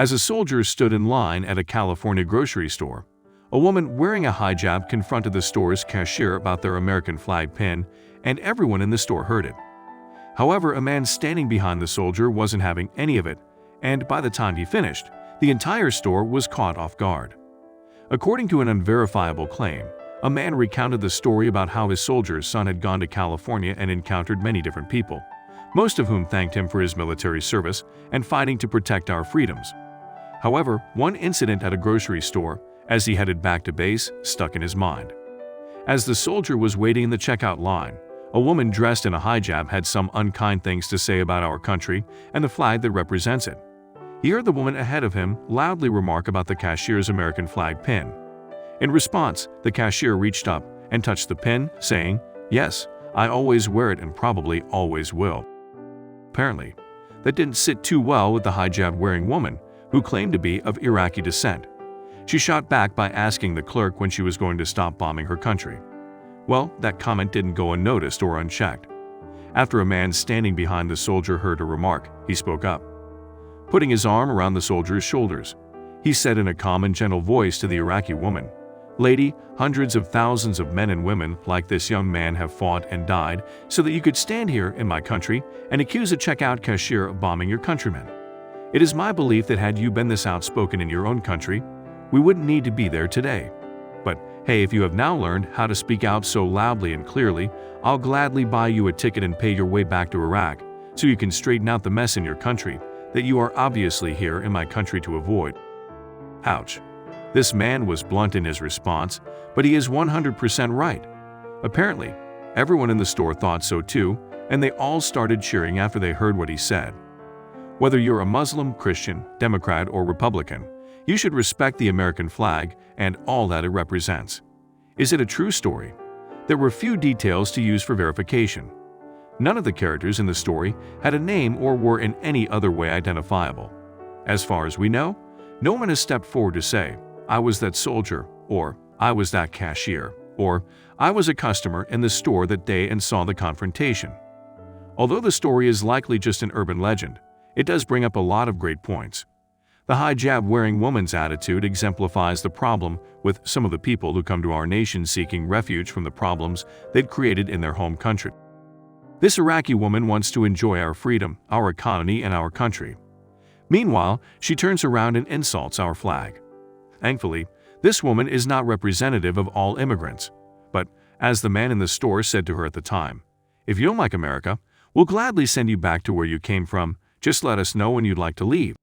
As a soldier stood in line at a California grocery store, a woman wearing a hijab confronted the store's cashier about their American flag pin, and everyone in the store heard it. However, a man standing behind the soldier wasn't having any of it, and by the time he finished, the entire store was caught off guard. According to an unverifiable claim, a man recounted the story about how his soldier's son had gone to California and encountered many different people, most of whom thanked him for his military service and fighting to protect our freedoms. However, one incident at a grocery store, as he headed back to base, stuck in his mind. As the soldier was waiting in the checkout line, a woman dressed in a hijab had some unkind things to say about our country and the flag that represents it. He heard the woman ahead of him loudly remark about the cashier's American flag pin. In response, the cashier reached up and touched the pin, saying, "Yes, I always wear it and probably always will." Apparently, that didn't sit too well with the hijab-wearing woman, who claimed to be of Iraqi descent. She shot back by asking the clerk when she was going to stop bombing her country. Well, that comment didn't go unnoticed or unchecked. After a man standing behind the soldier heard her remark, he spoke up. Putting his arm around the soldier's shoulders, he said in a calm and gentle voice to the Iraqi woman, "Lady, hundreds of thousands of men and women like this young man have fought and died so that you could stand here in my country and accuse a checkout cashier of bombing your countrymen. It is my belief that had you been this outspoken in your own country, we wouldn't need to be there today. But hey, if you have now learned how to speak out so loudly and clearly, I'll gladly buy you a ticket and pay your way back to Iraq so you can straighten out the mess in your country that you are obviously here in my country to avoid." Ouch. This man was blunt in his response, but he is 100% right. Apparently, everyone in the store thought so too, and they all started cheering after they heard what he said. Whether you're a Muslim, Christian, Democrat, or Republican, you should respect the American flag and all that it represents. Is it a true story? There were few details to use for verification. None of the characters in the story had a name or were in any other way identifiable. As far as we know, no one has stepped forward to say, "I was that soldier," or "I was that cashier," or "I was a customer in the store that day and saw the confrontation." Although the story is likely just an urban legend, it does bring up a lot of great points. The hijab-wearing woman's attitude exemplifies the problem with some of the people who come to our nation seeking refuge from the problems they'd created in their home country. This Iraqi woman wants to enjoy our freedom, our economy, and our country. Meanwhile, she turns around and insults our flag. Thankfully, this woman is not representative of all immigrants. But, as the man in the store said to her at the time, "If you don't like America, we'll gladly send you back to where you came from. Just let us know when you'd like to leave."